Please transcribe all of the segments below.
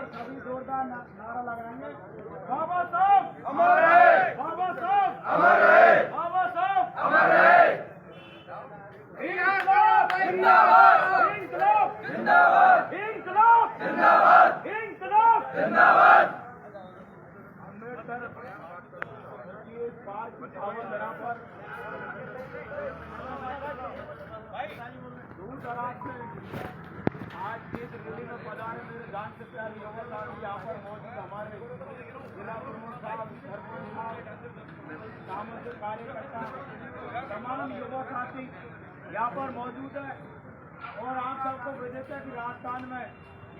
पर सभी जोरदार नारा लगाएंगे। बाबा साहब अमर रहे, बाबा साहब अमर रहे, बाबा साहब अमर रहे। इंकलाब जिंदाबाद, इंकलाब जिंदाबाद, इंकलाब जिंदाबाद, इंकलाब जिंदाबाद। अम्बेडकर की इस बात की भावना पर दूर दराज से आज की रैली में पधारे मेरे जान से प्यारे युवा साथी यहाँ पर मौजूद हमारे जिला प्रमुख साहब, सरपंच साहब, सामाजिक कार्यकर्ता, तमाम युवा साथी यहाँ पर मौजूद है। और आप सबको विदित है कि राजस्थान में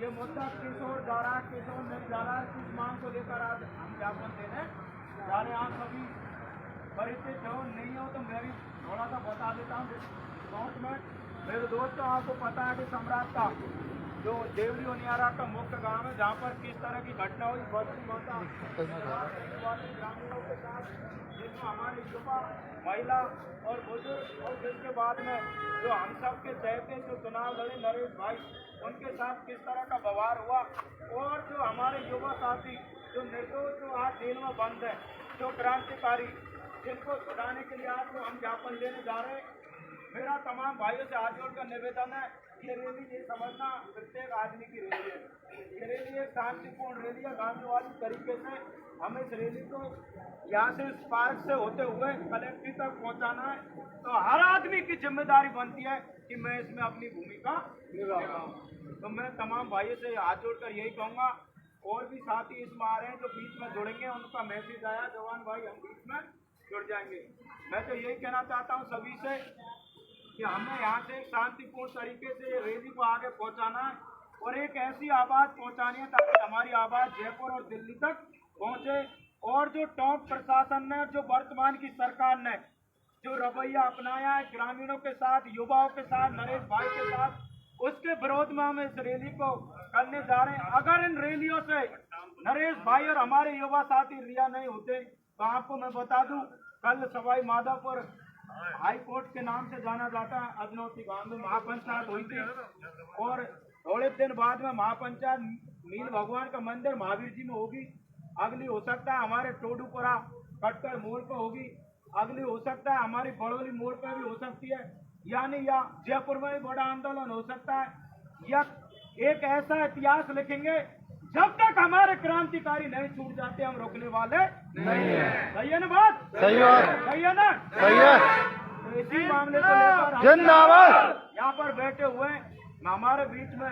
ये मुद्दा किशोर जा रहा है, किशोर नहीं जा रहा है। इस मांग को लेकर आज हम ज्ञापन देने जा रहे हैं। आप सभी परिचित हो, नहीं हो तो मैं भी थोड़ा सा बता देता हूँ शॉर्ट में। मेरे दोस्तों, आपको पता है कि सम्राट का जो देवरी ओनियारा का मुख्य गांव है, जहां पर किस तरह की घटना हुई बस्ती माता ग्रामीणों के साथ, जिसमें हमारे युवा, महिला और बुजुर्ग, और जिसके बाद में जो हम सब के चहते जो चुनाव लड़े नरेश भाई, उनके साथ किस तरह का व्यवहार हुआ। और जो हमारे युवा साथी जो निर्दोष जो आज जेल में बंद है, जो क्रांतिकारी, जिनको छुड़ाने के लिए आपको हम ज्ञापन देने जा रहे हैं। मेरा तमाम भाइयों से हाथ जोड़कर निवेदन है, ये रैली ये समझना प्रत्येक आदमी की रैली है। ये रैली एक शांतिपूर्ण रैली है। गांधीवादी तरीके से हम इस रैली को यहाँ से इस पार्क से होते हुए कलेक्ट्रेट तक पहुँचाना है। तो हर आदमी की जिम्मेदारी बनती है कि मैं इसमें अपनी भूमिका निभाऊँ। तो मैं तमाम भाइयों से हाथ जोड़कर यही कहूँगा, और भी साथी इसमें आ रहे हैं जो बीच में जुड़ेंगे, उनका मैसेज आया, जवान भाई हम बीच में जुड़ जाएंगे। मैं तो यही कहना चाहता हूँ सभी से कि हमें यहाँ से शांतिपूर्ण तरीके से रैली को आगे पहुँचाना है और एक ऐसी आवाज़ पहुँचानी है ताकि हमारी आवाज़ जयपुर और दिल्ली तक पहुँचे। और जो टॉप प्रशासन ने, जो वर्तमान की सरकार ने जो रवैया अपनाया है ग्रामीणों के साथ, युवाओं के साथ, नरेश भाई के साथ, उसके विरोध में हम इस रैली को करने जा रहे हैं। अगर इन रैलियों से नरेश भाई और हमारे युवा साथी रिहा नहीं होते तो आपको मैं बता दूं, कल सवाई माधोपुर हाई कोर्ट के नाम से जाना जाता है, अजनौती गांव में महापंचायत हुई थी। और थोड़े दिन बाद में महापंचायत नील भगवान का मंदिर महावीर जी में होगी। अगली हो सकता है हमारे टोडूपुरा कटकर मोड़ पर होगी। अगली हो सकता है हमारी बड़ोली मोड़ पर भी हो सकती है, यानी या जयपुर में भी बड़ा आंदोलन हो सकता है। या एक ऐसा इतिहास लिखेंगे, जब तक हमारे क्रांतिकारी नहीं छूट जाते हम रोकने वाले नहीं है। सही है ना बात? सही बात, सही है ना? सही है। तो इसी मामले को लेकर जिंदाबाद यहाँ पर बैठे हुए हमारे बीच में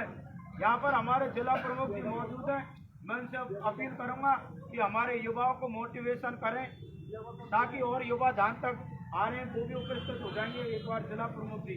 यहाँ पर हमारे जिला प्रमुख जी मौजूद हैं। मैं उनसे अपील करूंगा कि हमारे युवाओं को मोटिवेशन करें ताकि और युवा जहाँ तक आ रहे हैं वो भी उपस्थित हो जाएंगे। एक बार जिला प्रमुख जी।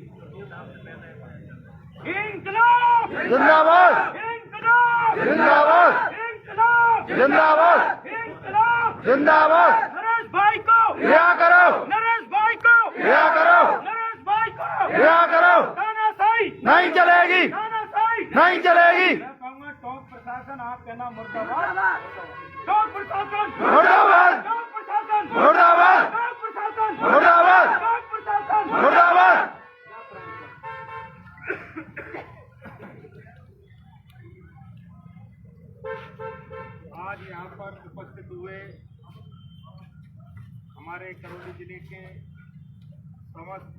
इंकलाब जिंदाबाद, इंकलाब जिंदाबाद, इंकलाब जिंदाबाद, इंकलाब जिंदाबाद। नरेश भाई को रिहा करो, नरेश भाई को रिहा करो, नरेश भाई को रिहा करो। तानाशाही नहीं चलेगी, तानाशाही नहीं चलेगी। मैं कहूँगा टॉप प्रशासन, आप कहना मुर्दाबाद। टॉप प्रशासन मुर्दाबाद, टॉप प्रशासन मुर्दाबाद, टॉप प्रशासन मुर्दाबाद, टॉप प्रशासन मुर्दाबाद। आज यहाँ पर उपस्थित हुए हमारे करौली जिले के समस्त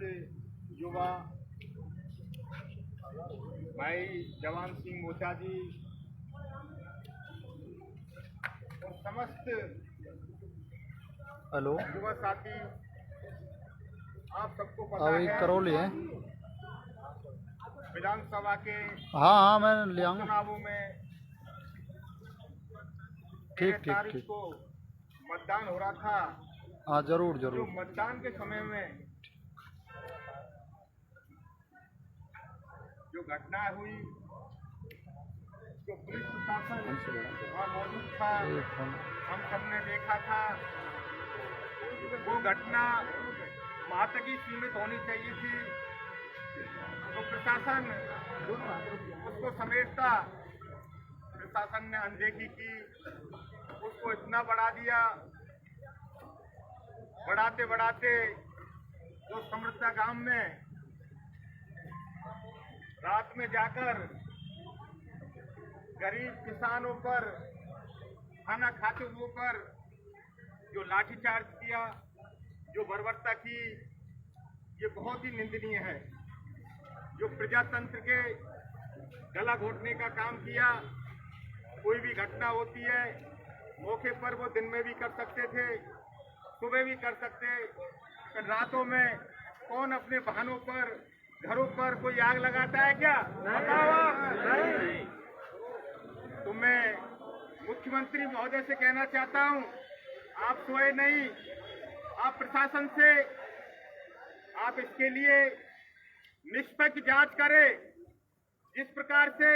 युवा भाई जवान सिंह मोचा जी और समस्त हेलो, युवा साथी, आप सबको पता अभी है करौली है। विधानसभा के हाँ हाँ, मैं ले आऊँगा। चुनावों में ठीक 13 ठीक तारीख ठीक। को मतदान हो रहा था। हाँ जरूर जो जरूर। मतदान के समय में जो घटना हुई, जो पुलिस प्रशासन वहाँ मौजूद था, हम सबने देखा था। वो घटना वहाँ तक ही सीमित होनी चाहिए थी। तो प्रशासन उसको समेटता, प्रशासन ने अनदेखी की, उसको इतना बढ़ा दिया। बढ़ाते बढ़ाते जो समृद्धा गांव में रात में जाकर गरीब किसानों पर, खाना खाते हुए पर जो लाठीचार्ज किया, जो बर्बरता की, ये बहुत ही निंदनीय है। जो प्रजातंत्र के गला घोटने का काम किया, कोई भी घटना होती है मौके पर वो दिन में भी कर सकते थे, सुबह भी कर सकते, पर रातों में कौन अपने वाहनों पर, घरों पर कोई आग लगाता है क्या? नहीं। तो मैं मुख्यमंत्री महोदय से कहना चाहता हूं, आप सोए नहीं, आप प्रशासन से आप इसके लिए निष्पक्ष जांच करें। जिस प्रकार से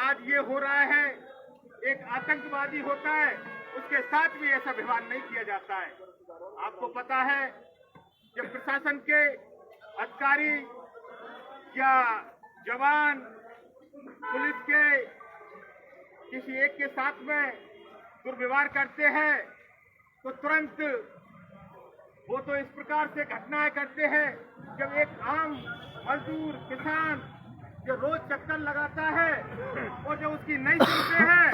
आज ये हो रहा है, एक आतंकवादी होता है उसके साथ भी ऐसा व्यवहार नहीं किया जाता है। आपको पता है जब प्रशासन के अधिकारी या जवान पुलिस के किसी एक के साथ में दुर्व्यवहार करते हैं तो तुरंत वो तो इस प्रकार से घटनाएं करते हैं। जब एक आम मजदूर किसान जो रोज चक्कर लगाता है और जो उसकी नहीं सुनते हैं,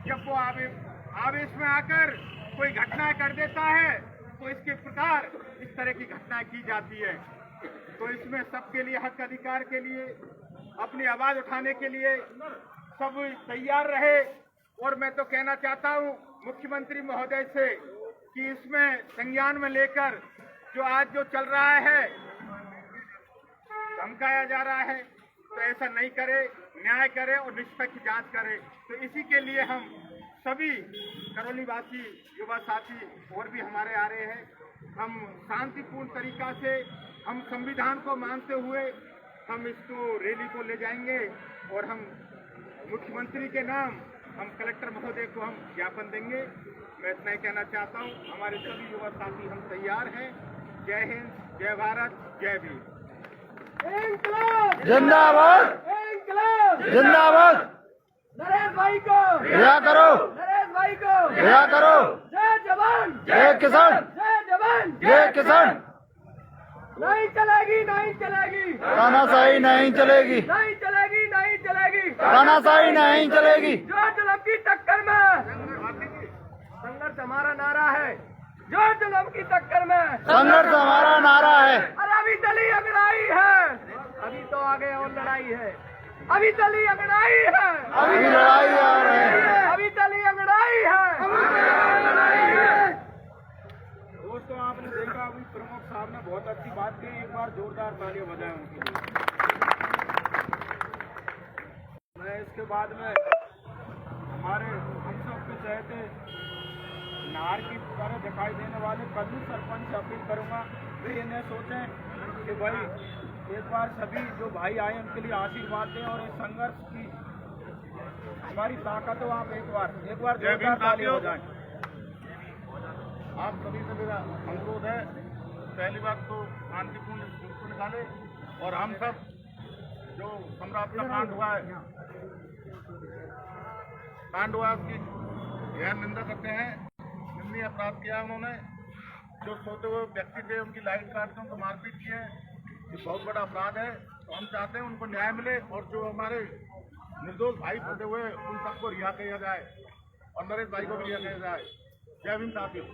जब वो आवेश में आकर कोई घटनाएं कर देता है तो इसके प्रकार इस तरह की घटनाएं की जाती है। तो इसमें सबके लिए हक अधिकार के लिए अपनी आवाज उठाने के लिए सब तैयार रहे। और मैं तो कहना चाहता हूं मुख्यमंत्री महोदय से कि इसमें संज्ञान में लेकर जो आज जो चल रहा है, धमकाया जा रहा है, तो ऐसा नहीं करे, न्याय करे और निष्पक्ष जांच करे। तो इसी के लिए हम सभी करौली वासी युवा साथी और भी हमारे आ रहे हैं। हम शांतिपूर्ण तरीका से, हम संविधान को मानते हुए हम इसको रैली को ले जाएंगे और हम मुख्यमंत्री के नाम हम कलेक्टर महोदय को हम ज्ञापन देंगे। मैं इतना ही कहना चाहता हूँ, हमारे सभी युवा साथी हम तैयार हैं। जय हिंद, जय भारत, जय भीम। जिंदाबाद, जिंदाबाद। नरेश भाई को रिहा करो, नरेश भाई को रिहा करो। जय जवान, जय किसान, जय जवान, जय किसान। नहीं चलेगी, नहीं चलेगी, तानाशाही नहीं चलेगी, नहीं चलेगी, नहीं चलेगी। तानाशाही नहीं चलेगी। जो जुल्म की टक्कर में संघर्ष हमारा नारा है, जो जुल्म की टक्कर में संघर्ष हमारा नारा है। अरे अभी चली अगड़ाई है, अभी तो आगे और लड़ाई है, अभी चली अगड़ाई है, अभी लड़ाई और है, अभी चली अगड़ाई है। दोस्तों आपने देखा अभी प्रमुख साहब ने बहुत अच्छी बात की, एक बार जोरदार तालियां बजाएं उनके लिए। मैं इसके बाद में हमारे हम सब के चहते नार की तरह दिखाई देने वाले कल्लू सरपंच से अपील करूंगा, वे इन्हें सोचें कि भाई एक बार सभी जो भाई आए उनके लिए आशीर्वाद दें और इस संघर्ष की हमारी ताकत हो। आप एक बार जोरदार तालियां बजाएं। आप सभी से मेरा अनुरोध है, पहली बात तो शांतिपूर्ण जुलूस निकाले और हम सब जो सम्राट का कांड हुआ है उसकी गहन निंदा करते हैं। निंदनीय अपराध किया उन्होंने, जो सोते हुए व्यक्ति थे उनकी लाइट काट के उनको मारपीट की है, ये बहुत बड़ा अपराध है। तो हम चाहते हैं उनको न्याय मिले और जो हमारे निर्दोष भाई फंसे हुए उन सबको रिहा किया जाए और नरेश भाई को भी रिहा किया जाए। जय भीम साथियों।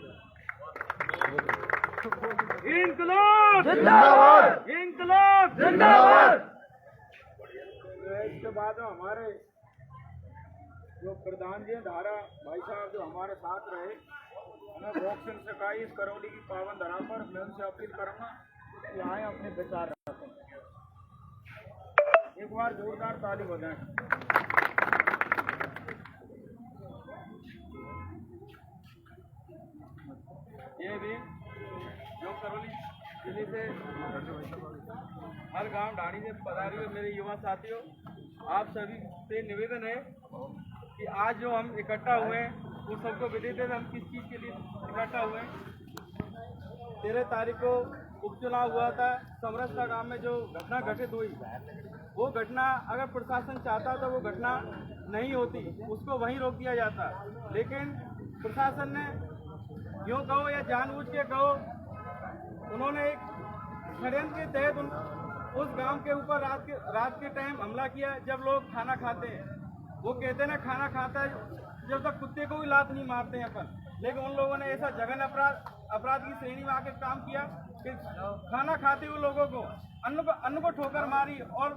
इंकलाब जिंदाबाद, इंकलाब जिंदाबाद। इसके बाद हमारे जो प्रधान जी धारा भाई साहब जो हमारे साथ रहे, हमें बॉक्सिंग सिखाई इस करौली की पावन धरा पर, मैं उनसे अपील करूंगा कि आए अपने विचार रखें। एक बार जोरदार ताली बजाएं। ये भी जो करौली जिले से हर गांव ढाणी से पधारी हुए मेरे युवा साथियों, आप सभी से निवेदन है कि आज जो हम इकट्ठा हुए हैं वो सबको विदित है हम किस चीज़ के लिए इकट्ठा हुए हैं। 13 तारीख को उपचुनाव हुआ था। समरसता गांव में जो घटना घटित हुई, वो घटना अगर प्रशासन चाहता तो वो घटना नहीं होती, उसको वहीं रोक दिया जाता। लेकिन प्रशासन ने यूँ कहो या जानबूझ के कहो, उन्होंने एक षड्यंत्र के तहत उस गांव के ऊपर रात के टाइम हमला किया जब लोग खाना खाते हैं। वो कहते हैं ना खाना खाता है जब तक कुत्ते को भी लात नहीं मारते हैं अपन, लेकिन उन लोगों ने ऐसा जघन्य अपराध की श्रेणी में आके काम किया कि खाना खाते हुए लोगों को अन्न को ठोकर मारी और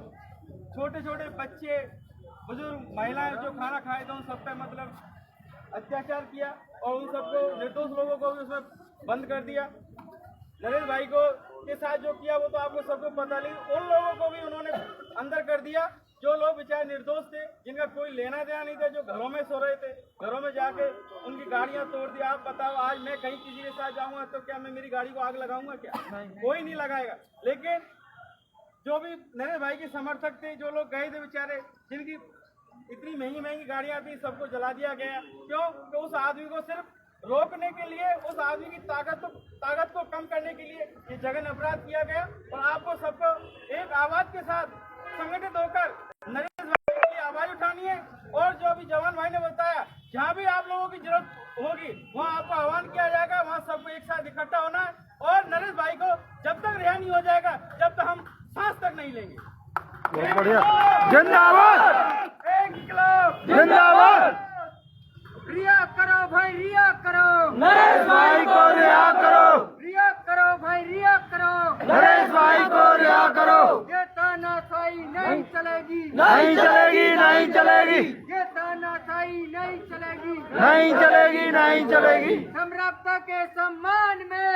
छोटे छोटे बच्चे, बुजुर्ग, महिलाएं जो खाना खाए थे उन सब पे मतलब अत्याचार किया और उन सबको, निर्दोष लोगों को भी उसमें बंद कर दिया। नरेश भाई को के साथ जो किया वो तो आपको सबको पता, लेकिन उन लोगों को भी उन्होंने अंदर कर दिया जो लोग बेचारे निर्दोष थे, जिनका कोई लेना देना नहीं था, जो घरों में सो रहे थे, घरों में जाके उनकी गाड़ियां तोड़ दी। आप बताओ आज मैं कहीं किसी के साथ जाऊंगा तो क्या मैं मेरी गाड़ी को आग लगाऊंगा? क्या कोई नहीं लगाएगा। लेकिन जो भी नरेश भाई के समर्थक थे, जो लोग गए थे बेचारे, जिनकी इतनी महंगी महंगी गाड़ियां थी, सबको जला दिया गया। क्यों? तो उस आदमी को सिर्फ रोकने के लिए, उस आदमी की ताकत को कम करने के लिए ये जघन्य अपराध किया गया। और आपको सबको एक आवाज के साथ संगठित होकर नरेश भाई के लिए आवाज उठानी है। और जो अभी जवान भाई ने बताया, जहाँ भी आप लोगों की जरूरत होगी वहाँ आपको आह्वान किया जाएगा, वहाँ सबको एक साथ इकट्ठा होना है। और नरेश भाई को जब तक रिहा नहीं हो जाएगा, जब तक हम सांस तक नहीं लेंगे। बहुत बढ़िया। जिंदाबाद, जिंदाबाद। रिया करो भाई, रिया करो, नरेश भाई को रिहा करो, रिया करो भाई, रिया करो, नरेश भाई को रिहा करो। ये तानाशाही नहीं चलेगी, नहीं चलेगी, नहीं चलेगी, ये तानाशाही नहीं चलेगी, नहीं चलेगी, नहीं चलेगी। सम्राप्ता के सम्मान में,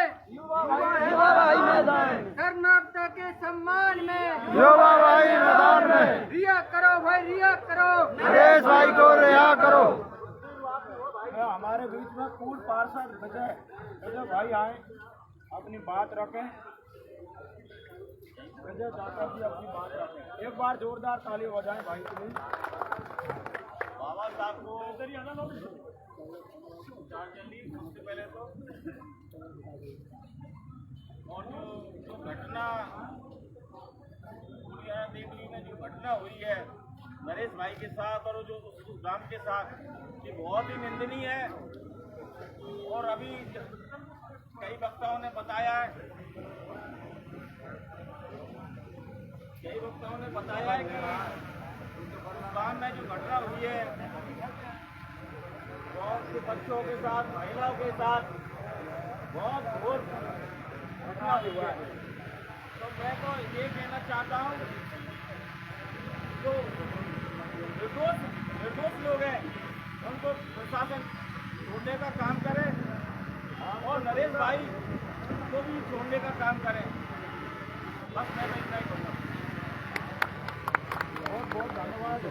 सम्राप्ता के सम्मान में, युवा भाई मैदान में, रिया करो भाई, रिया करो, नरेश भाई को रिहा करो। हमारे बीच में पूर्व पार्षद विजय भाई आए, अपनी बात रखें। विजय दाता जी अपनी बात रखें। एक बार जोरदार ताली बजाएं भाई के लिए। बाबा साहब को श्रद्धांजलि सबसे पहले तो, और जो घटना देवली में जो घटना हुई है नरेश भाई के साथ और जो उस गांव के साथ, ये बहुत ही निंदनीय है। और अभी कई वक्ताओं ने बताया है, कि उस गांव में जो घटना हुई है बहुत से बच्चों के साथ, महिलाओं के साथ बहुत घोर घटना हुआ है। तो मैं तो ये कहना चाहता हूँ, जो निर्दोष लोग हैं उनको प्रशासन छोड़ने का काम करे और नरेश भाई को भी छोड़ने का काम करें। बस मैं इतना ही कहूँगा। बहुत बहुत धन्यवाद।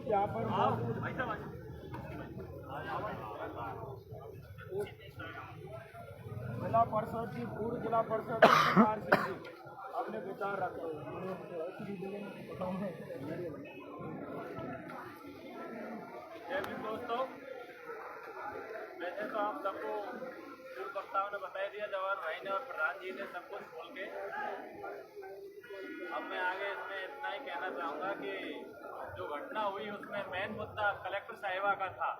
यहाँ पर जिला परिषद जी, पूर्व जिला परिषद कुमार सिंह जी अपने विचार रखते हैं। दोस्तों, वैसे तो आप सबको पूर्व वक्ताओं ने बता दिया, जवाहर भाई ने और प्रधान जी ने सब कुछ खोल के। अब मैं आगे इसमें इतना ही कहना चाहूँगा कि जो घटना हुई उसमें मेन मुद्दा कलेक्टर साहिबा का था।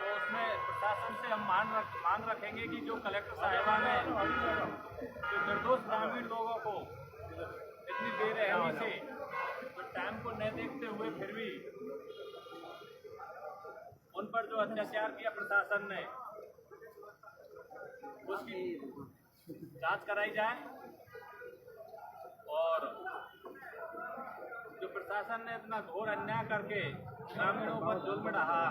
तो उसमें प्रशासन से हम मांग रखेंगे कि जो कलेक्टर साहिबा ने जो निर्दोष ग्रामीण लोगों को इतनी बेरहमी से, तो टाइम को न देखते हुए फिर भी उन पर जो अत्याचार किया प्रशासन ने, उसकी जांच कराई जाए। और जो प्रशासन ने इतना घोर अन्याय करके ग्रामीणों पर जुल्म ढहा,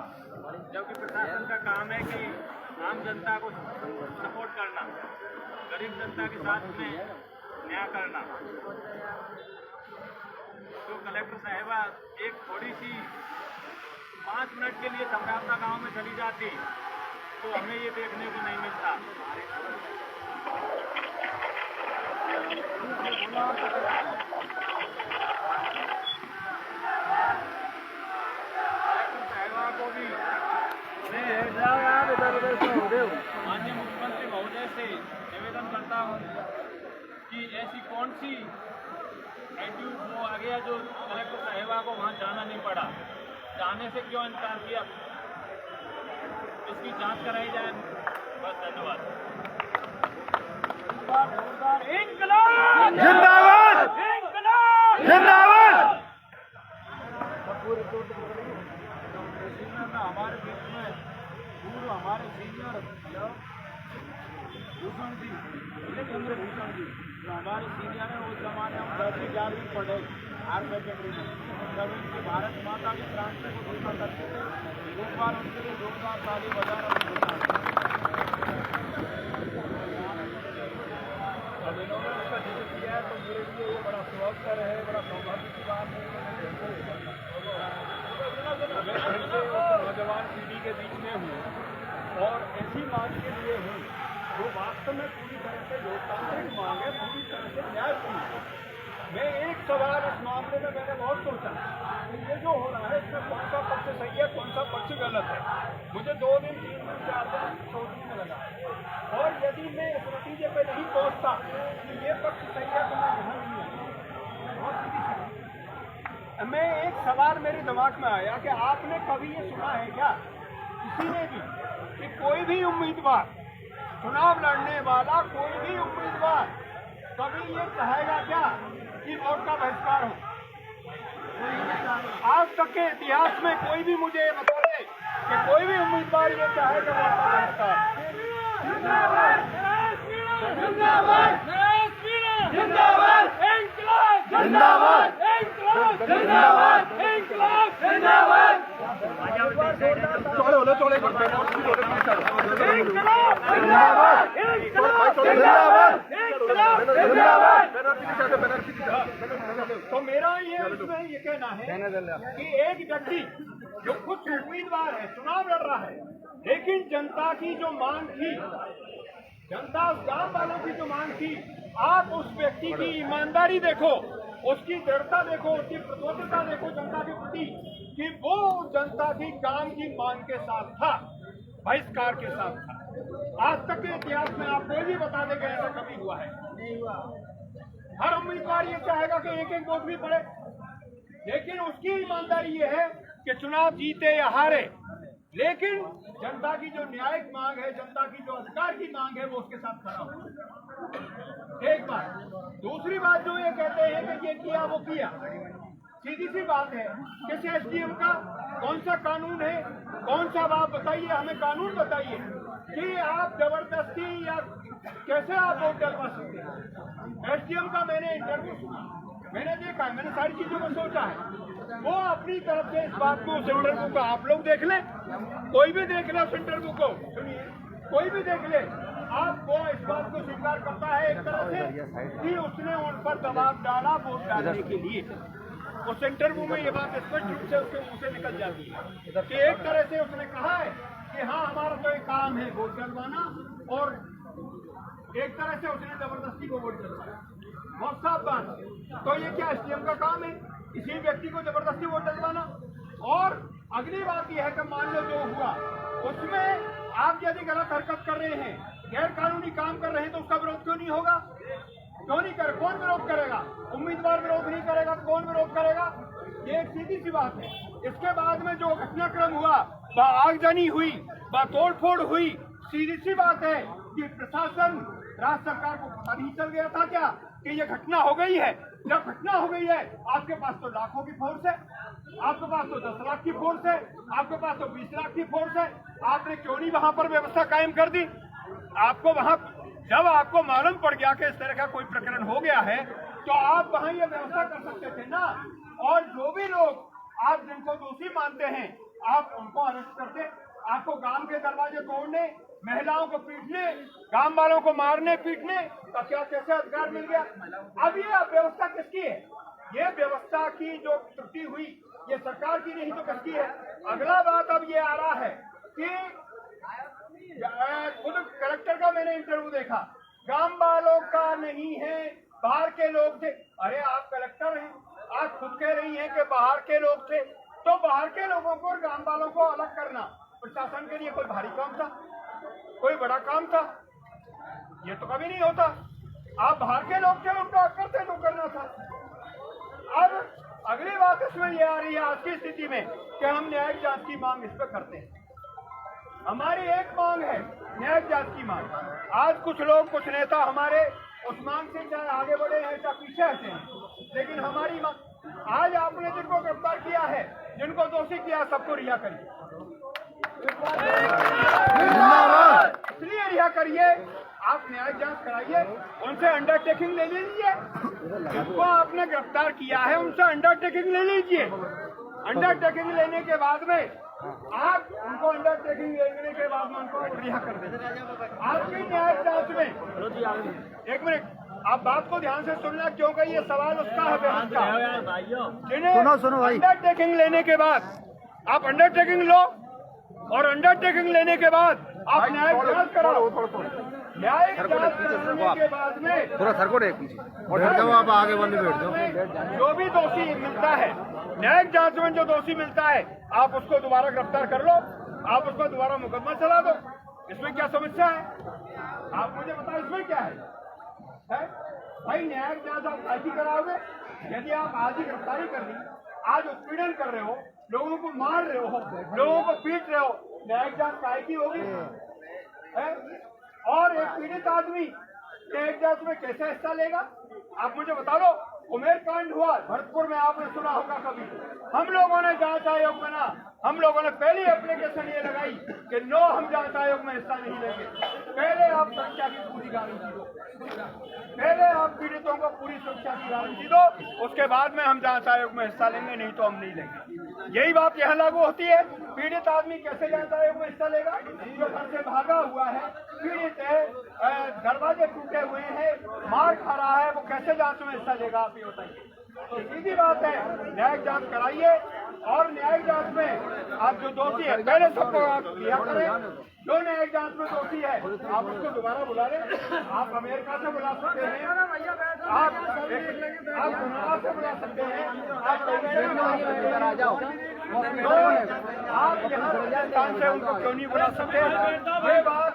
जबकि प्रशासन का काम है कि आम जनता को सपोर्ट करना, गरीब जनता के साथ में न्याय करना। तो कलेक्टर साहिबा एक थोड़ी सी 5 मिनट के लिए सम्राप्ता गांव में चली जाती तो हमें ये देखने को नहीं मिलता। माननीय मुख्यमंत्री महोदय से निवेदन करता हूँ कि ऐसी कौन सी एटीट्यूड वो आ गया जो कलेक्टर साहिबा को वहाँ जाना नहीं पड़ा, जाने से क्यों इनकार किया, इसकी जांच कराई जाए। बस धन्यवाद। जिंदाबाद, जिंदाबाद। हमारे बीच में पूर्व हमारे सीनियर भूषण जी, चंद्रभूषण जी, जो हमारे सीनियर हैं, उस जमाने में 10वीं 11वीं पढ़े हायर सेकेंडरी में, जब उनकी भारत माता की क्रांति को देखा करते थे, एक बार उनके लिए जोरदार ताली बजा रहे अब इन्होंने उसका जिक्र किया है, तो मेरे लिए ये बड़ा सुअवसर है, बड़ा सौभाग्य की बात है। नौजवान पीढ़ी के बीच में हूँ और ऐसी मांग के लिए हूँ जो वास्तव में पूरी तरह से लोकतांत्रिक मांग है, पूरी तरह से न्यायपूर्ण है। मैं एक सवाल इस मामले में मैंने बहुत सोचा कि ये जो हो रहा है इसमें कौन सा पक्ष सही है, कौन सा पक्ष गलत है। मुझे 2 दिन 3 दिन 4 दिन सोचने में लगा और यदि मैं इस नतीजे पर नहीं पहुंचता कि ये पक्ष सही है तो मैं यहाँ नहीं आया। मैं एक सवाल मेरे दिमाग में आया कि आपने कभी ये सुना है क्या किसी ने भी कि कोई भी उम्मीदवार, चुनाव लड़ने वाला कोई भी उम्मीदवार कभी ये कहेगा क्या कि वोट का बहिष्कार हो? आज तक के इतिहास में कोई भी मुझे ये बता दे कि कोई भी उम्मीदवार ये चाहेगा वोट का बहिष्कार। तो मेरा ये इसमें ये कहना है कि एक व्यक्ति जो कुछ उम्मीदवार है, चुनाव लड़ रहा है, लेकिन जनता की जो मांग थी, जनता गांव वालों की जो मांग थी, आप उस व्यक्ति की ईमानदारी देखो, उसकी दृढ़ता देखो, उसकी प्रतिबद्धता देखो जनता के प्रति कि वो जनता की काम की मांग के साथ था, बहिष्कार के साथ था। आज तक के इतिहास में आप कोई भी बता देंगे ऐसा कभी हुआ है? नहीं हुआ। हर उम्मीदवार ये चाहेगा कि एक एक वोट भी पड़े, लेकिन उसकी ईमानदारी ये है कि चुनाव जीते या हारे, लेकिन जनता की जो न्यायिक मांग है, जनता की जो अधिकार की मांग है, वो उसके साथ खड़ा हो। एक बात। दूसरी बात जो ये कहते हैं कि ये किया वो किया, सीधी सी बात है किसी एसडीएम का कौन सा कानून है, कौन सा आप बताइए, हमें कानून बताइए कि आप जबरदस्ती या कैसे आप वोट डलवा सकते हैं। एसडीएम का मैंने इंटरव्यू सुना, मैंने देखा है, मैंने सारी चीजों को सोचा है। वो अपनी तरफ से इस बात को, उस इंटरव्यू को आप लोग देख लें, कोई भी देख ले उस इंटरव्यू को, सुनिए, कोई भी देख ले, आपको इस बात को स्वीकार करता है एक तरह से कि उसने उन पर दबाव डाला वोट डालने के लिए। उस इंटरव्यू में ये बात स्पष्ट रूप से उसके मुंह से निकल जाती है कि एक तरह से उसने कहा है कि हाँ हमारा तो एक काम है वोट डलवाना, और एक तरह से उसने जबरदस्ती को वोट डलवाया। बहुत साफ बात। तो ये क्या एसडीएम का काम है, किसी व्यक्ति को जबरदस्ती वोट डलवाना? और अगली बात यह है कि मान लो जो हुआ उसमें आप यदि गलत हरकत कर रहे हैं, गैर कानूनी काम कर रहे हैं, तो उसका विरोध क्यों नहीं होगा? क्यों नहीं करे? कौन विरोध करेगा? उम्मीदवार विरोध नहीं करेगा, कौन विरोध करेगा? ये एक सीधी सी बात है। इसके बाद में जो घटनाक्रम हुआ, आगजनी हुई, तोड़फोड़ हुई, सीधी सी बात है कि प्रशासन, राज्य सरकार को पता नहीं चल गया था क्या कि ये घटना हो गई है? जब घटना हो गई है, आपके पास तो लाखों की फोर्स है, आपके पास तो 10 लाख की फोर्स है, आपके पास तो 20 लाख की फोर्स है, आपने क्यों नहीं वहां पर व्यवस्था कायम कर दी? आपको वहां, जब आपको मालूम पड़ गया कि इस तरह का कोई प्रकरण हो गया है, तो आप वहां ये व्यवस्था कर सकते थे ना। और जो भी लोग आप जिनको दोषी मानते हैं, आप उनको अरेस्ट करते। आपको गांव के दरवाजे तोड़ने, महिलाओं को पीटने, गांव वालों को मारने पीटने का क्या कैसे अधिकार मिल गया? अब ये व्यवस्था किसकी है? ये व्यवस्था की जो त्रुटि हुई, ये सरकार की नहीं तो किसकी है? अगला बात अब ये आ रहा है कि खुद कलेक्टर का मैंने इंटरव्यू देखा, गांव वालों का नहीं है, बाहर के लोग थे। अरे आप कलेक्टर हैं, आप खुद कह रही हैं कि बाहर के लोग थे, तो बाहर के लोगों को और गांव वालों को अलग करना प्रशासन के लिए कोई भारी काम था? कोई बड़ा काम था? ये तो कभी नहीं होता। आप बाहर के लोग थे, उनको करते तो करना था। अब अगली बात इसमें ये आ रही है आज की स्थिति में कि हम न्यायिक जांच की मांग इस पर करते हैं। हमारी एक मांग है न्यायिक जांच की मांग। आज कुछ लोग, कुछ नेता हमारे उस मांग से चाहे आगे बढ़े हैं चाहे पीछे हटे हैं, लेकिन हमारी मांग, आज आपने जिनको गिरफ्तार किया है, जिनको दोषी किया, सबको रिहा करिए। इसलिए रिहा करिए, आप न्याय जांच कराइए, उनसे अंडरटेकिंग ले लीजिए। जिनको आपने गिरफ्तार किया है उनसे अंडरटेकिंग ले लीजिए। अंडरटेकिंग लेने के बाद में आप उनको अंडरटेकिंग लेने के बाद में उनको रिहा कर देंगे। आपकी न्याय जांच में, एक मिनट, आप बात को ध्यान से सुनना, क्योंकि ये सवाल उसका है, बहस का। सुनो भाई। अंडरटेकिंग लेने के बाद आप अंडरटेकिंग लो, और अंडरटेकिंग लेने के बाद आप न्यायिक जांच कराओ। न्यायिक जांच कराने के बाद में थोड़ा सर को पीछे बैठ जाओ, आप आगे वाले बैठ जाओ। जो भी दोषी मिलता है, न्यायिक जांच में जो दोषी मिलता है, आप उसको दोबारा गिरफ्तार कर लो, आप उसको दोबारा मुकदमा चला दो। इसमें क्या समस्या है? आप मुझे बताओ, इसमें क्या है? भाई न्यायिक जांच आप आज ही कराओगे? यदि आप आज ही गिरफ्तारी कर दी, आज उत्पीड़न कर रहे हो, लोगों को मार रहे हो, लोगों को पीट रहे हो, न्यायिक जांच काय की होगी? और एक पीड़ित आदमी न्यायिक जांच में कैसे हिस्सा लेगा? आप मुझे बता दो। उमेर कांड हुआ भरतपुर में, आपने सुना होगा कभी। हम लोगों ने जांच आयोग बना, हम लोगों ने पहली एप्लीकेशन ये लगाई कि नो, हम जांच आयोग में हिस्सा नहीं लेंगे। पहले आप सुरक्षा की पूरी गारंटी दो, पहले आप पीड़ितों को पूरी सुरक्षा की गारंटी दो, उसके बाद में हम जांच आयोग में हिस्सा लेंगे, नहीं तो हम नहीं लेंगे। यही बात यहाँ लागू होती है। पीड़ित आदमी कैसे जांच आयोग में हिस्सा लेगा? जो घर से भागा हुआ है, पीड़ित है, दरवाजे टूटे हुए हैं, मार खा रहा है, वो कैसे जांच में हिस्सा लेगा? आप ये बताइए। तो सीधी बात है, न्यायिक जांच कराइए, और न्यायिक जांच में आप जो दोषी है, पहले सबको आप रिहा करें। जो न्यायिक जांच में दोषी है, आप उसको दोबारा बुला लें। आप अमेरिका से बुला सकते हैं, आप कनाडा से बुला सकते हैं, आप यहाँ राजस्थान से उनको क्यों नहीं बुला सकते? ये बात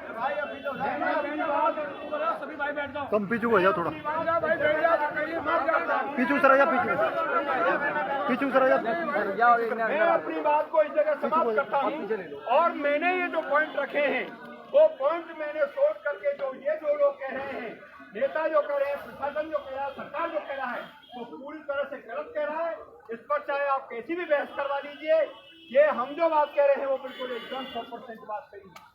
कम पीछू हो जाओ, थोड़ा पीछू सर जा, पीछू सर जा। मैं अपनी बात को इस जगह समाप्त करता हूँ। और मैंने ये जो पॉइंट रखे हैं, वो पॉइंट मैंने सोच करके, जो लोग कह रहे हैं, नेता जो कह रहे हैं, प्रशासन जो कह रहा है, सरकार जो कह रहा है, वो पूरी तरह से गलत कह रहा है। इस पर चाहे आप कैसी भी बहस करवा लीजिए, ये हम जो बात कह रहे हैं वो बिल्कुल एकदम 100% बात सही है।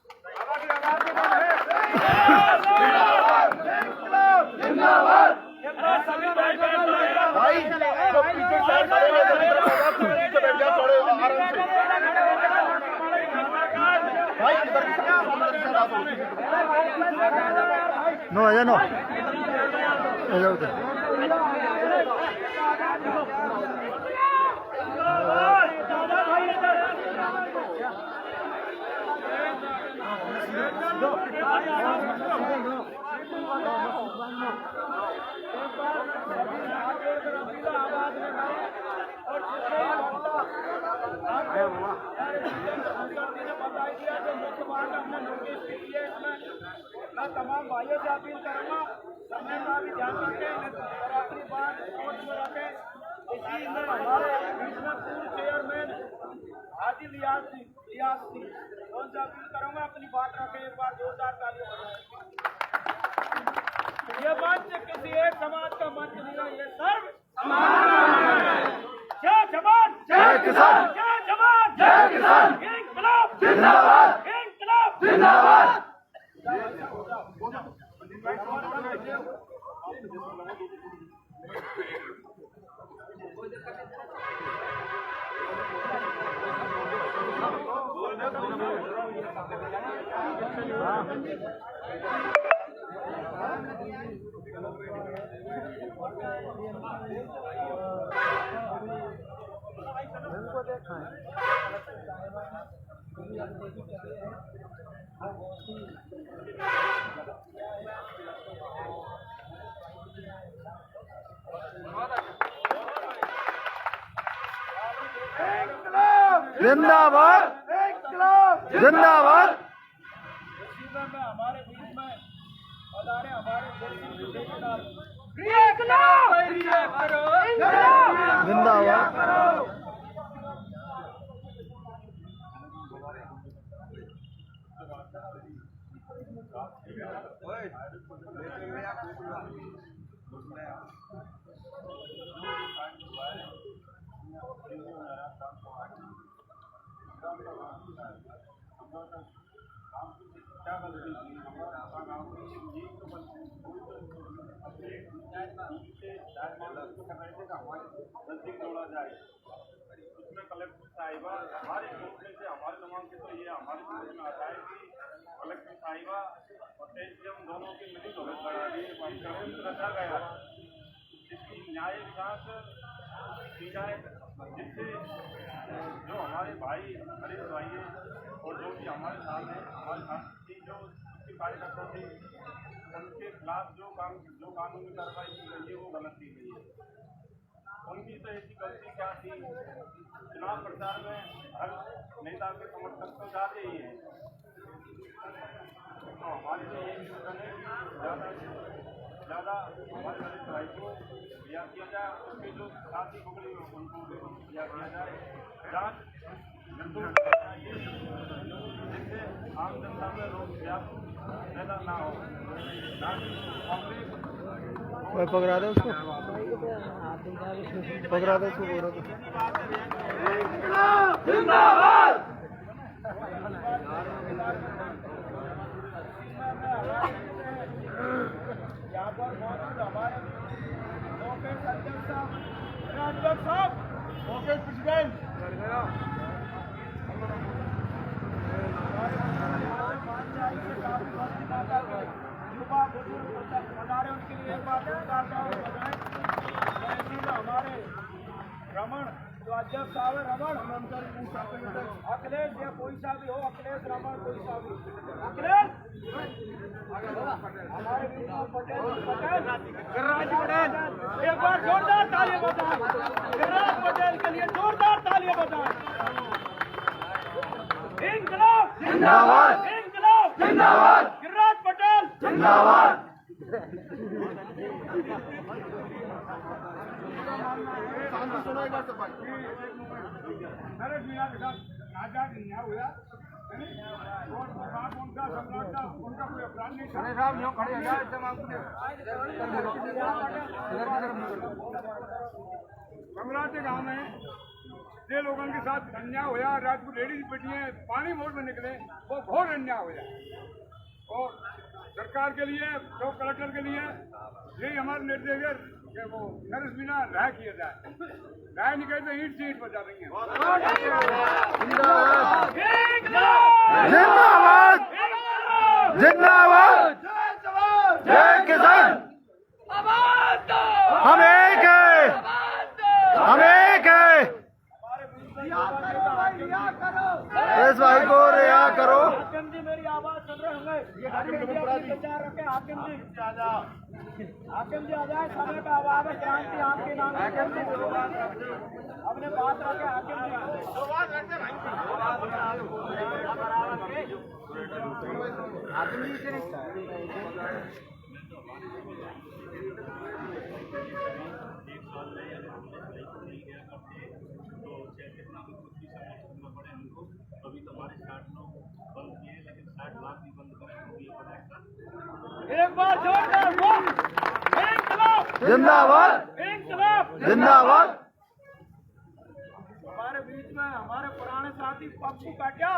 नो आजा, नो आ जाओ उधर। मैं तमाम भाइयों से अपील करूंगा, समय का भी ध्यान रखें और अपनी बात सोच में रखें। इसी में हमारे बीच में पूर्व चेयरमैन हाजी लियाज थी, उनसे अपील करूंगा, अपनी बात रखें। एक बार जोरदार तालियां बजाएं। ये मंच किसी एक समाज का मंच नहीं है, ये सर्व समान। जय जवान, जय किसान, जय जवान, जय किसान, इंकलाब जिंदाबाद, इंकलाब जिंदाबाद। जिंदाबाद, जिंदाबाद। में हमारे बीच में पधारे हमारे जिंदाबाद। क्या गलती थी हमारा गाँव में ये तो अपने से कर रहे थे हमारे नजदीक जोड़ा जाए उसमें कलेक्टर साहिबा हमारे ग्रुप में से हमारे दिमाग से तो ये हमारे ग्रुप में आता है कि कलेक्टर साहिबा और एसडीएम दोनों की मिली भगत बढ़ा दी रखा गया इसकी न्याय विकास की जाए जिससे जो हमारे भाई हरीश भाई है और जो भी हमारे साथ हैं हमारे साथ की जो उसकी कार्यकर्ता थी उनके खिलाफ जो कानूनी कार्रवाई की गई है वो गलत की गई है। उनकी तो ऐसी गलती क्या थी चुनाव प्रचार में हर नेता के समर्थक तो जाते ही हैं तो हमारे लिए ये निवेदन है कि ज़्यादा हमारे हरीश भाई को दिया किया जाए उसके जो साथी पकड़ी हो उनको दिया किया जाए जाँच जिससे आम जनता में रोग पैदा ना हो पकड़ा दे उसको पकड़ा दे उसको बोलो तो जिंदाबाद यहाँ पर मौजूद हमारे लोकेश अध्यक्ष साहब लोकेश प्रेसिडेंट युवा बुजुर्ग पधारे उनके लिए एक बात हमारे रमन जो अध्यक्ष साहब है रमन अखिलेश या कोई सा भी हो अखिलेश रमन कोई सा भी अखिलेश हमारे पटेल एक बार जोरदार तालियां बजाएं गिरिराज पटेल के लिए जोरदार तालियां बजाएं इंकलाब जिंदाबाद इंकलाब जिंदाबाद गिरिराज पटेल जिंदाबाद नरेश मीना के साथ आजाद न्याय हुआ और बाप उनका सम्राट का उनका कोई अपराध नहीं था साहब यूँ खड़े हो जाए सम्राट के गाँव में जे लोगों के साथ अन्याय हुआ राजपूत लेडीज बेटियां पानी मोड़ में निकले वो घोर अन्याय हुआ और सरकार के लिए तो कलेक्टर के लिए यही हमारा निर्देश है कि वो नरेश मीना राय किया जाए राय नहीं कहे तो ईट से ईट बजा देंगे जिंदाबाद जिंदाबाद जय किसान हम एक है हम एक है इस भाई को रिहा करो हाकिम जी मेरी आवाज सुन रहे होंगे विचार रखे हाकिम जी आ जाए समय का अभाव है क्रांति आपके नाम अपने बात रखे हाकिम जी एक बार जोरदार जिंदाबाद जिंदाबाद हमारे बीच में हमारे पुराने साथी पप्पू का क्या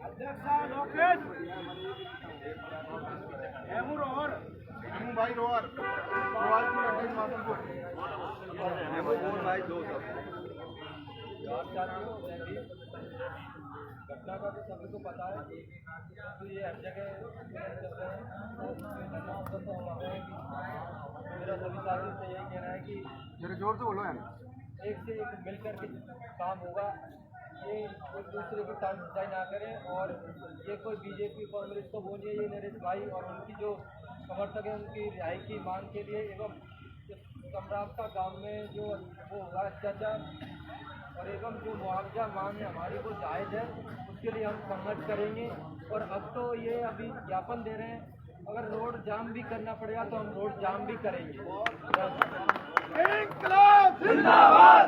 अध्यक्ष लोकेश हेमू रोहर हेमू भाई रोहर घटना का तो सभी को पता है तो ये हर जगह मेरा सभी साथियों से यही कहना है कि जरा जोर से बोलो यार एक से एक मिलकर के काम होगा ये एक दूसरे की टांग खिंचाई ना करें और ये कोई बीजेपी कांग्रेस को बोलिए ये नरेश भाई और उनकी जो समर्थक है उनकी रिहाई की मांग के लिए एवं सम्राट का गांव में जो वो हुआ अत्याचार और एवं रकम जो मुआवजा मांग है हमारी वो जायज़ है, उसके लिए हम संघर्ष करेंगे। और अब तो ये अभी ज्ञापन दे रहे हैं, अगर रोड जाम भी करना पड़ेगा तो हम रोड जाम भी करेंगे। इंकलाब जिंदाबाद।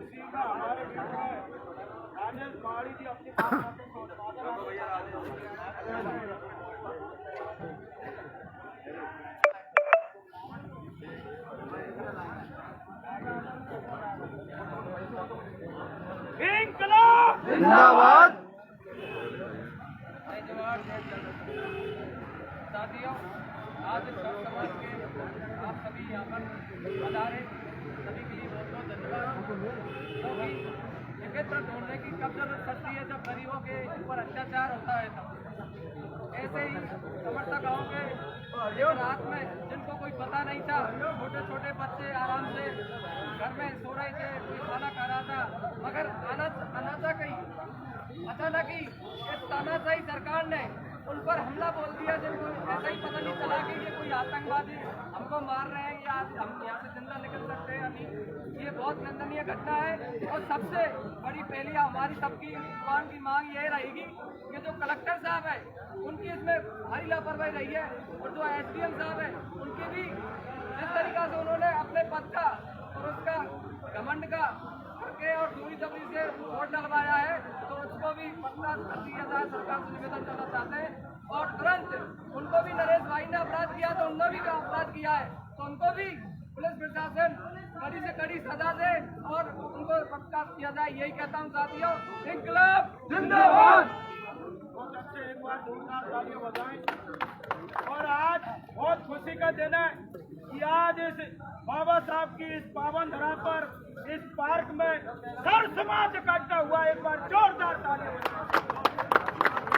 इसी का हमारे बीच में राजेश पहाड़ी जी अपनी बात रखते हैं। इंकलाब जिंदाबाद। साथियों, आज इस सब समाज के आप सभी यहाँ पर पधारे, सभी के लिए बहुत बहुत धन्यवाद। क्योंकि एकत्र ढूंढने की कब जरूरत पड़ती है, जब गरीबों के ऊपर अत्याचार होता है तब। ऐसे ही समर्थक गाँव के रात में जिनको कोई पता नहीं था, छोटे छोटे बच्चे आराम से घर में सो रहे थे, कोई खाना खा रहा था, मगर अचानक ही इस तानाशाही सरकार ने उन पर हमला बोल दिया, जिनको ऐसा ही पता नहीं चला कि ये कोई आतंकवादी हमको मार रहे हैं या हम यहाँ से जिंदा निकल सकते हैं या नहीं। ये बहुत निंदनीय घटना है। और सबसे बड़ी पहली हमारी सबकी दुकान की मांग ये रहेगी कि जो कलेक्टर साहब है उनकी इसमें भारी लापरवाही रही है, और जो SDM साहब है उनकी भी जिस तरीका से उन्होंने अपने पद का और उसका घमंड का करके और दूरी दबरी से वोट डलवाया है, तो उसको भी पक्का कर दिया जाए। सरकार से निवेदन करना चाहते हैं और तुरंत उनको भी नरेश भाई ने अपराध किया तो उन्होंने भी अपराध किया है, तो उनको भी पुलिस प्रशासन कड़ी से कड़ी सजा दे और उनको पक्का किया जाए। यही कहता हूँ साथियों, इंकलाब जिंदाबाद। बहुत अच्छे, एक बार जोरदार तालियां बजाएं। और आज बहुत खुशी का दिन है कि आज इस बाबा साहब की इस पावन धरा पर इस पार्क में सर्व समाज इकट्ठा हुआ। एक बार जोरदार तालियां बजाएं।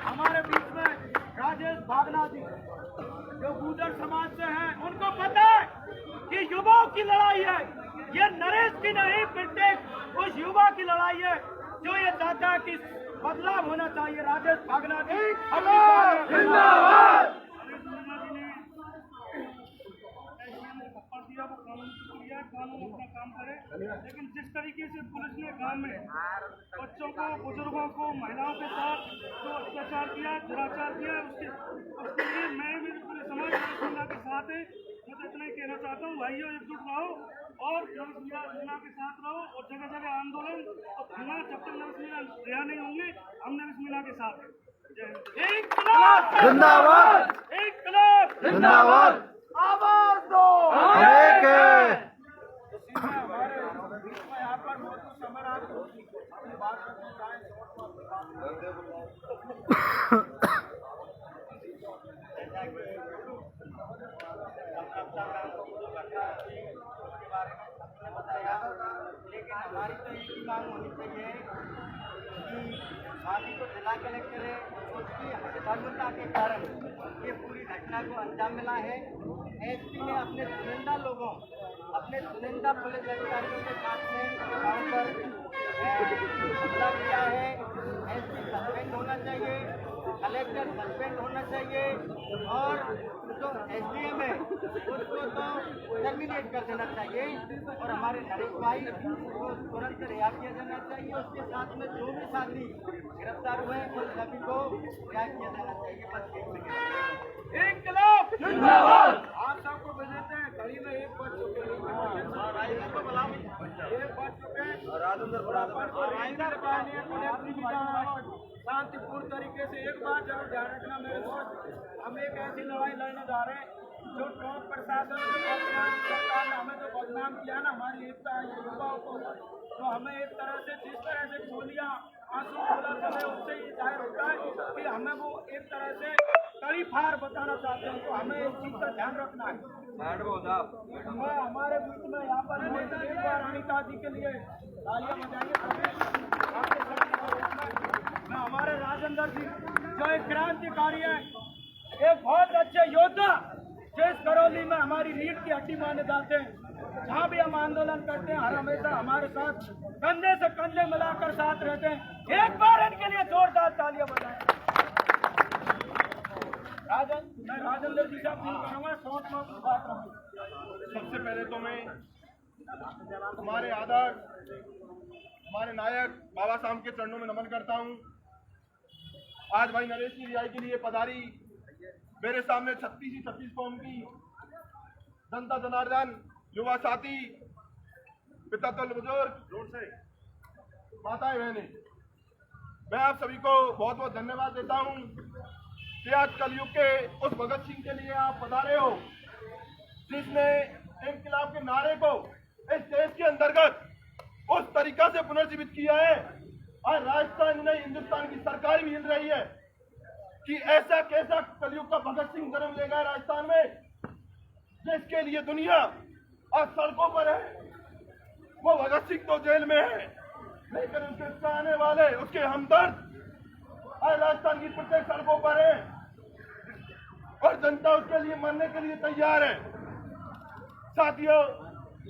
हमारे बीच में राजेश भागना जी जो गुर्जर समाज से हैं, उनको पता है कि युवाओं की लड़ाई है, ये नरेश की नहीं, प्रत्येक उस युवा की लड़ाई है जो ये चाहता है कि बदलाव होना चाहिए। राजेश भागना जी जिंदाबाद। दिया वो कानून की क्रिया, कानून अपना काम करे, लेकिन जिस तरीके से पुलिस ने गांव में बच्चों को, बुजुर्गों को, महिलाओं के साथ जो अत्याचार किया, दुराचार किया, उसके लिए मैं भी पूरे समाज नरेश के साथ है। मैं तो इतना ही कहना चाहता हूँ, भाइयों एकजुट रहो और नरेश मीणा के साथ रहो और जगह जगह आंदोलन और धरना, जब तक नरेश मीणा रिहा नहीं होंगे हम नरेश मीणा के साथ हैं। इंकलाब जिंदाबाद। इंकलाब जिंदाबाद। आवाज दो। एक हमारे बीच में यहाँ पर मौजूद समर आप अपनी बात रखना चाहें। लेकिन हमारी तो एक ही मांग होनी चाहिए कि माफी तो जिला कलेक्टर है, उसकी असफलता के कारण ये पूरी घटना को अंजाम मिला है। SP ने अपने चुनिंदा लोगों, अपने चुनिंदा पुलिस अधिकारियों के साथ में गाँव पर हमला किया है। SP सस्पेंड होना चाहिए, कलेक्टर सस्पेंड होना चाहिए और जो SDM है उसको तो टर्मिनेट कर देना चाहिए और हमारे नरेश भाई को तुरंत रिहा किया जाना चाहिए। उसके साथ में जो भी साथी गिरफ्तार हुए उन सभी को रिहा किया जाना चाहिए। बस एक मिनट। इंकलाब जिंदाबाद। आप सबको बजाते हैं, घड़ी में एक बज चुके हैं, शांतिपूर्ण तरीके से। एक बात जरूर ध्यान रखना मेरे दोस्त, हम एक ऐसी लड़ाई लड़ने जा रहे हैं जो टॉप प्रशासन सरकार ने हमें जो बदनाम किया ना, हमारी एकता है युवाओं को, तो हमें एक तरह से जिस तरह से गोलियां आंसू बोला समय उससे ये जाहिर होता है कि हमें वो एक तरह से कड़ी फार बताना चाहते हैं, तो हमें इस चीज का ध्यान रखना है। मैं हमारे बीच में यहाँ पर एक बार अनिता जी के लिए तालियां बजाइए। मैं हमारे राजेंद्र जी जो एक क्रांतिकारी है, एक बहुत अच्छे योद्धा जो इस करौली में हमारी रीढ़ की हड्डी माने जाते हैं, जहाँ भी हम आंदोलन करते हैं हर हमेशा हमारे साथ कंधे से कंधे मिलाकर साथ रहते हैं। एक बार इनके लिए जोरदार तालियां बजाएं। मैं राजन देव जी से अपील करूँगा, शॉर्ट में बात रखूँ। सबसे पहले तो मैं हमारे आदर्श, हमारे नायक बाबा साहब के चरणों में नमन करता हूँ। आज भाई नरेश की रिहाई के लिए पधारी मेरे सामने 36 कौम की जनता जनार्दन, युवा साथी, पिता तुल्य बुजुर्ग, माताएं बहनें, मैं आप सभी को बहुत बहुत धन्यवाद देता हूँ कि आज कलयुग के उस भगत सिंह के लिए आप पधारे हो जिसने इंकलाब के नारे को इस देश के अंतर्गत उस तरीका से पुनर्जीवित किया है। और राजस्थान नहीं, हिंदुस्तान की सरकार भी हिल रही है कि ऐसा कैसा कलयुग का भगत सिंह जन्म लेगा राजस्थान में, जिसके लिए दुनिया आज सड़कों पर है। वो भगत सिंह तो जेल में है, लेकिन उसके चाहने वाले, उसके हमदर्द आज राजस्थान की प्रत्येक सड़कों पर है और जनता उसके लिए मरने के लिए तैयार है। साथियों,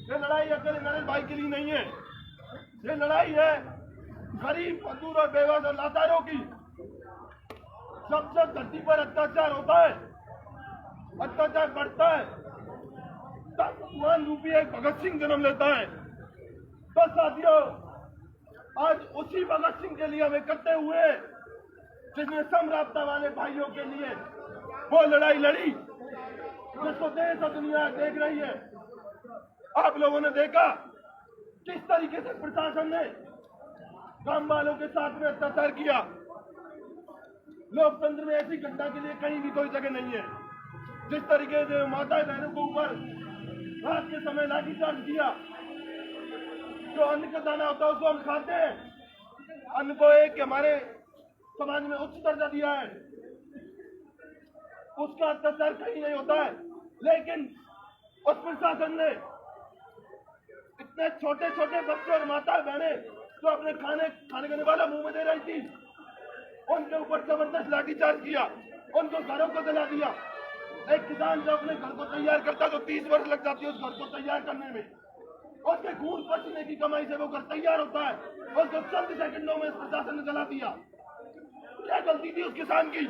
ये लड़ाई अकेले नरेश भाई के लिए नहीं है, ये लड़ाई है गरीब, मजदूर और बेवास और लाचारों की। जब जब धरती पर अत्याचार होता है, अत्याचार बढ़ता है, तब भगवान रूपी एक भगत सिंह जन्म लेता है। तो साथियों, आज उसी भगत सिंह के लिए हम इकट्ठे हुए जिसने समराब्ता वाले भाइयों के लिए वो लड़ाई लड़ी जिसको देश और दुनिया देख रही है। आप लोगों ने देखा किस तरीके से प्रशासन ने गांव वालों के साथ में अत्याचार किया। लोकतंत्र में ऐसी घटना के लिए कहीं भी कोई जगह नहीं है। जिस तरीके से माता बहनों के ऊपर रात के समय लाठीचार्ज किया, जो अन्न का दाना होता है उसको हम खाते हैं, अन्न को एक हमारे समाज में उच्च दर्जा दिया है, उसका अत्याचार कहीं नहीं होता है। लेकिन उस प्रशासन ने इतने छोटे छोटे बच्चे और माता बहने जो अपने खाने खाने वाला मुंह में दे रही थी, उनके ऊपर जबरदस्त लाठीचार्ज किया, उनको घरों को जला दिया। एक किसान जो अपने घर को तैयार करता तो 30 वर्ष लग जाती है उस घर को तैयार करने में, उसके खून पसीने की कमाई से वो घर तैयार होता है, उसको चंद सेकंडों में प्रशासन ने जला दिया। क्या गलती थी उस किसान की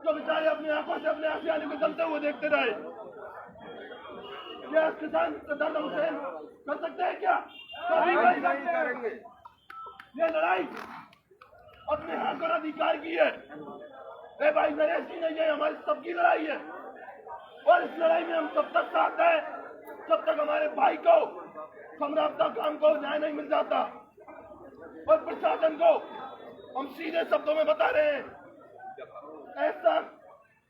जो बेचारे अपनी आंखों से अपने आंसू आने को जलते हुए देखते रहे? क्या किसान का दर्द उसे कर सकते हैं क्या? नहीं करेंगे। ये लड़ाई अपने हक और अधिकार की है। ए भाई नरेश की नहीं है, हमारी सबकी लड़ाई है। और इस लड़ाई में हम तब तक साथ हैं जब तक हमारे भाई को समराब्ता काम को न्याय नहीं मिल जाता। और प्रशासन को हम सीधे शब्दों में बता रहे हैं, ऐसा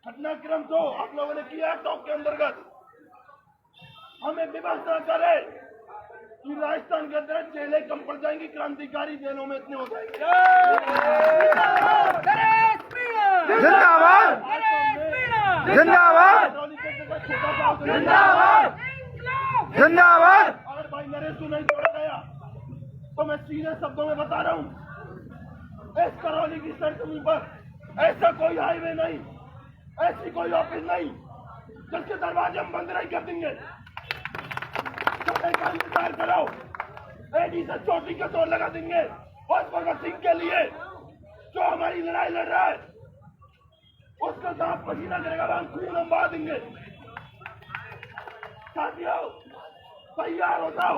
घटनाक्रम जो आप लोगों ने किया टॉप के अंतर्गत, हमें व्यवस्था करे कि राजस्थान के अंदर जेलें कम पड़ जाएंगी, क्रांतिकारी जेलों में इतने हो जाएंगे। जिंदाबाद जिंदाबाद जिंदाबाद जिंदाबाद। अगर भाई नरेश को नहीं छोड़ा गया तो मैं सीधे शब्दों में बता रहा हूँ, इस करौली की सरजमीन पर ऐसा कोई हाईवे नहीं, ऐसी कोई ऑफिस नहीं जिसके दरवाजे हम बंद नहीं कर देंगे। का इंतजार करो, एडी से चोटी का जोर लगा देंगे उस भगत सिंह के लिए जो हमारी लड़ाई लड़ रहा है। उसका दांत पसीना करेगा, हम खून हम बहा देंगे। साथियों, तैयार हो जाओ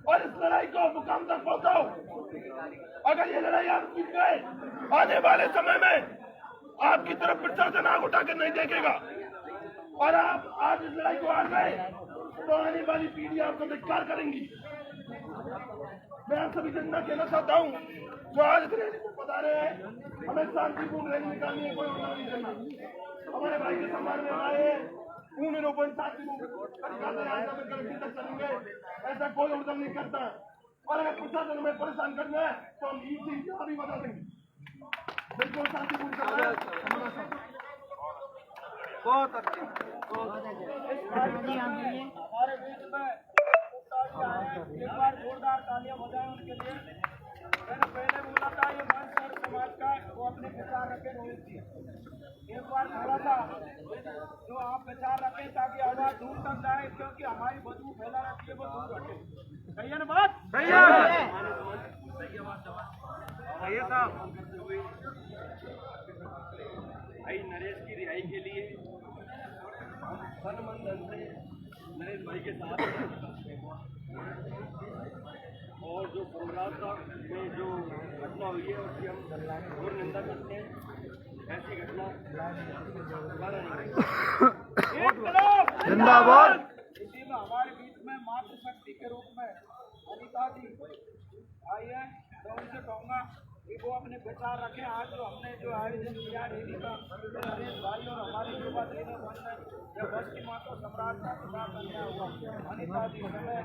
और इस लड़ाई को मुकाम तक पहुंचाओ। अगर ये लड़ाई आप जीत गए, आने वाले समय में आपकी तरफ प्रशासन आग उठाकर नहीं देखेगा। और आप आज इस लड़ाई को हार गए तो आने वाली पीढ़ी आपको धिक्कार करेंगी। मैं आप सभी जनता कहना चाहता हूँ जो आज इस रैली को बता रहे हैं, हमें शांतिपूर्ण रैली निकालनी है, कोई उल्टा नहीं करना। हमारे भाई के सम्मान में आए पूर्ण रोपण कलेक्टर तक चलेंगे, ऐसा कोई उल्टा नहीं करता। और अगर प्रशासन में परेशान करना है तो हम ईद भी बता देंगे। बिल्कुल शांतिपूर्ण करना है। बहुत अच्छी हमारे बीच में एक बार जोरदार तालियां बजाएं उनके लिए। मैंने पहले बोला था ये मंच और समाज का वो अपने विचार रखें रोहित जी, एक बार बोला था जो आप विचार रखें ताकि आवाज दूर तक जाए, क्योंकि हमारी बदबू फैला रहती है वो दूर हटे। सही है ना बात? सही है साहब। रिहाई के लिए वन मंडल से नरेश भाई के साथ हैं। और जो समरावता में जो घटना हुई है उसकी हम घोर निंदा करते हैं। ऐसी घटना दोबारा नहीं होगी। जिंदाबाद। इसी में हमारे बीच में मातृशक्ति के रूप में अनिता जी आई है, तो उनसे कहूँगा कि वो अपने विचार रखें। आज जो हमने जो आयोजन किया रैली का, तो नरेश भाई और हमारे युवा देने वन में या बस की माता सम्राट का विचार करना होगा। अनिता जी समय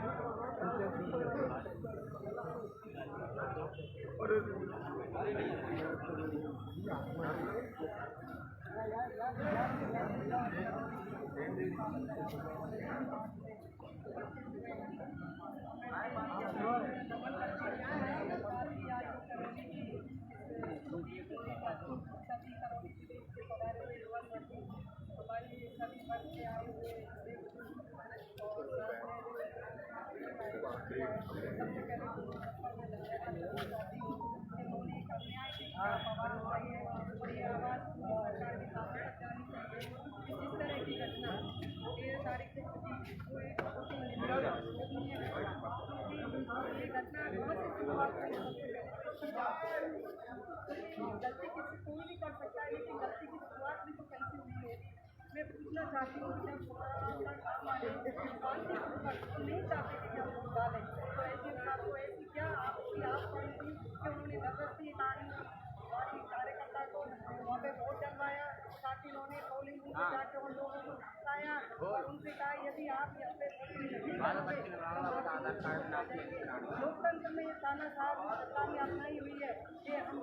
गलती किसी कोई भी कर सकता है, लेकिन गलती की शुरुआत भी तो कैसे हुई है। मैं पूछना चाहती हूँ कि जब काम वाले नहीं चाहते कि जब वो डालें, तो ऐसे आपको ऐसी क्या आपकी आप पड़ी कि उन्होंने जबरदस्ती कार्यकर्ता को वहाँ पे वोट डलवाया, साथ ही उन्होंने पोलिंग बूथ जाकर उन लोगों को बताया और उनसे कहा यदि आप यहाँ पे लोकतंत्र में ये तानाशाह सरकार ने अपनाई हुई है कि हम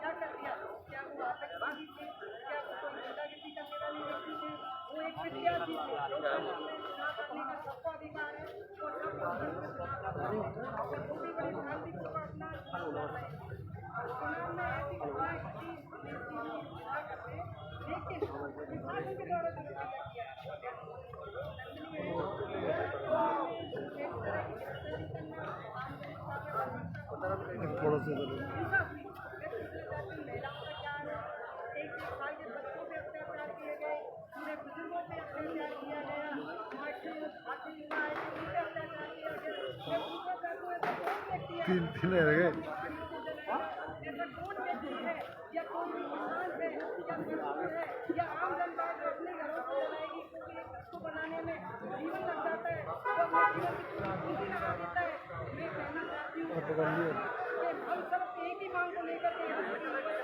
क्या कर दिया, क्या वो आतंकवादी थे, क्या वो कोई गुंडागर्दी करने वाले व्यक्ति थे, वो एक विद्यार्थी थे। लोकतंत्र में चुनाव करने का सबको अधिकार है और सब भी बड़ी शांतिपूर्वक अपना चुनाव में ऐसी घटनाएं घटी करते, लेकिन विभागों के द्वारा जो किया तीन रह गए। ऐसा कौन व्यक्ति है या कोई भी किसान है या मजदूर है या आम जनता जो अपने घरों को चलाएगी, क्योंकि एक घर को बनाने में जीवन लग जाता है, तो अपने जीवन की पूंजी लगा देता है। मैं कहना चाहती हूँ कि हम सब एक ही मांग को लेकर के यहाँ बैठे हुए कि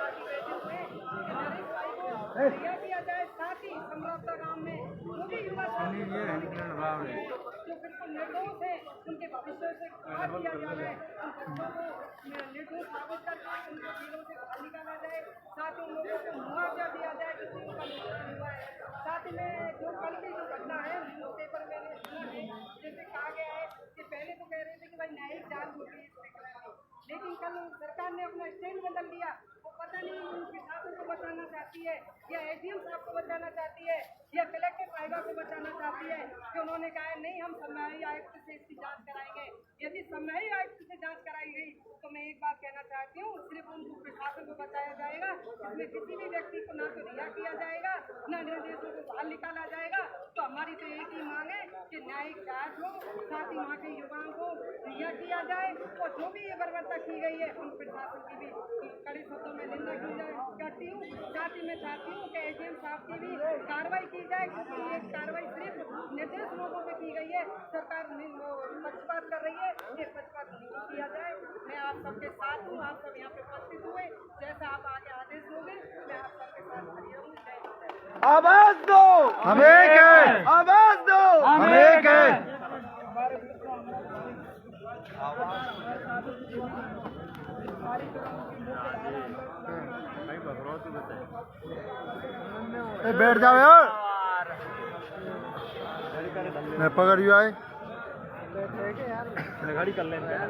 नरेश भाई को रिहा किया जाए, साथ ही समरावता गाँव में जो भी युवा जो बिल्कुल निर्दोष है उनके भविष्य से बात किया जाए, उन बच्चों को निर्दोष साबित करके उनको जेलों से बाहर निकाला जाए, साथ ही उन लोगों को मुआवजा दिया जाए जिससे उनका नुकसान हुआ है। साथ ही में जो कल की जो घटना है न्यूज़ पेपर मैंने सुना है, जैसे कहा गया है कि पहले तो कह रहे थे कि भाई न्यायिक जांच होगी इस प्रकरण में, लेकिन कल सरकार ने अपना स्टैंड बदल दिया। वो पता नहीं उनके शासन को बचाना चाहती है या एडीएम साहब को बचाना चाहती है या कलेक्टर साहिबा को बचाना चाहती है कि उन्होंने कहा है नहीं हम सम्माई आयुक्त से इसकी जांच कराएंगे। यदि सम्माई आयुक्त से जांच कराई गई तो मैं एक बात कहना चाहती हूँ, सिर्फ उन प्रशासन को बचाया जाएगा, इसमें किसी भी व्यक्ति को ना तो रिहा किया जाएगा ना निर्देशों को बाहर निकाला जाएगा। तो हमारी तो एक ही मांग है कि न्यायिक जांच हो, साथ ही वहाँ के युवाओं को रिहा किया जाए और जो भी ये बर्बरता की गई है उन प्रशासन की भी कड़े शब्दों में निंदा की जाए करती हूँ। साथ ही मैं चाहती हूँ कि एडीएम साहब की भी कार्रवाई की जाए, क्योंकि ये कार्रवाई सिर्फ निर्देश लोगों पे की गई है, सरकार पक्षपात कर रही है, ये पक्षपात नहीं किया जाए। मैं आप सबके साथ हूँ, आप सब यहाँ पे उपस्थित हुए, जैसा आप आगे आदेश दोगे मैं आप सबके साथ खड़ी रहूँगी। जय हिंद। आवाज दो, हम एक है। आवाज दो, हम एक है। बैठ जाओ यार, मैं पकड़ यू आए गाड़ी कर लेते हैं।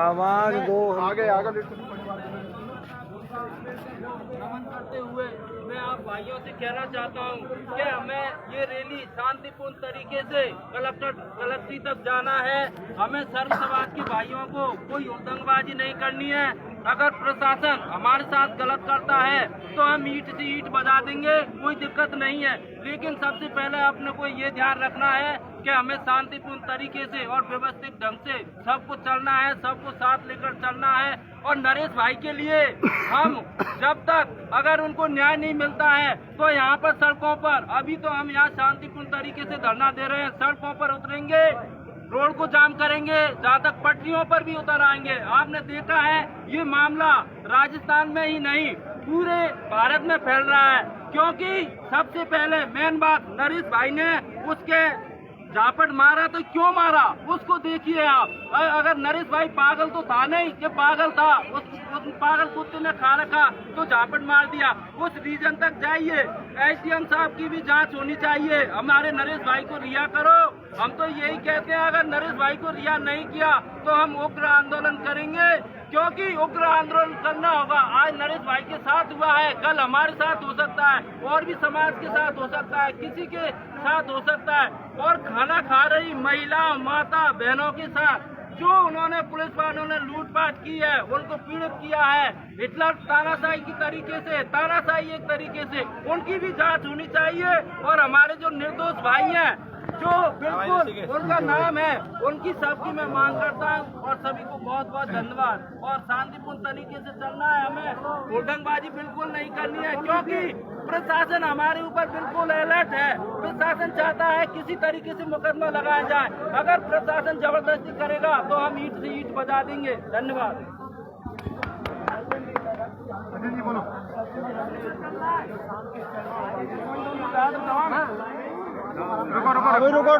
आवाज दो, आगे आगे नमन करते हुए मैं आप भाइयों से कहना चाहता हूँ कि हमें ये रैली शांतिपूर्ण तरीके से कलेक्ट्री तक जाना है। हमें सर्व समाज के भाइयों को कोई हुड़दंगबाजी नहीं करनी है। अगर प्रशासन हमारे साथ गलत करता है तो हम ईंट से ईंट बजा देंगे, कोई दिक्कत नहीं है। लेकिन सबसे पहले अपने को ये ध्यान रखना है कि हमें शांतिपूर्ण तरीके से और व्यवस्थित ढंग से सबको चलना है, सबको साथ लेकर चलना है। और नरेश भाई के लिए हम जब तक अगर उनको न्याय नहीं मिलता है तो यहाँ पर सड़कों पर, अभी तो हम यहाँ शांतिपूर्ण तरीके से धरना दे रहे हैं, सड़कों पर उतरेंगे, रोड को जाम करेंगे, जहाँ तक पटरियों पर भी उतर आएंगे। आपने देखा है ये मामला राजस्थान में ही नहीं पूरे भारत में फैल रहा है, क्योंकि सबसे पहले मेन बात नरेश भाई ने उसके झापट मारा तो क्यों मारा उसको देखिए आप। अगर नरेश भाई पागल तो था नहीं, कि पागल था, उस पागल कुत्ते ने खा रखा तो झापट मार दिया। उस रीजन तक जाइए, एसडीएम साहब की भी जांच होनी चाहिए, हमारे नरेश भाई को रिहा करो। हम तो यही कहते हैं, अगर नरेश भाई को रिहा नहीं किया तो हम उग्र आंदोलन करेंगे, क्योंकि उग्र आंदोलन करना होगा। आज नरेश भाई के साथ हुआ है, कल हमारे साथ हो सकता है, और भी समाज के साथ हो सकता है, किसी के साथ हो सकता है। और खाना खा रही महिला, माता, बहनों के साथ जो उन्होंने पुलिस वालों ने लूटपाट की है, उनको पीड़ित किया है हिटलर तानाशाही की तरीके से, तानाशाही एक तरीके से, उनकी भी जांच होनी चाहिए। और हमारे जो निर्दोष भाई हैं, जो बिल्कुल उनका नाम है, उनकी सबकी मैं मांग करता हूँ। और सभी को बहुत बहुत धन्यवाद। और शांतिपूर्ण तरीके से चलना है, हमें हुड़दंगबाजी बिल्कुल नहीं करनी है, क्योंकि प्रशासन हमारे ऊपर बिल्कुल अलर्ट है। प्रशासन चाहता है किसी तरीके से मुकदमा लगाया जाए, अगर प्रशासन जबरदस्ती करेगा तो हम ईंट से ईंट बजा देंगे। धन्यवाद। रुको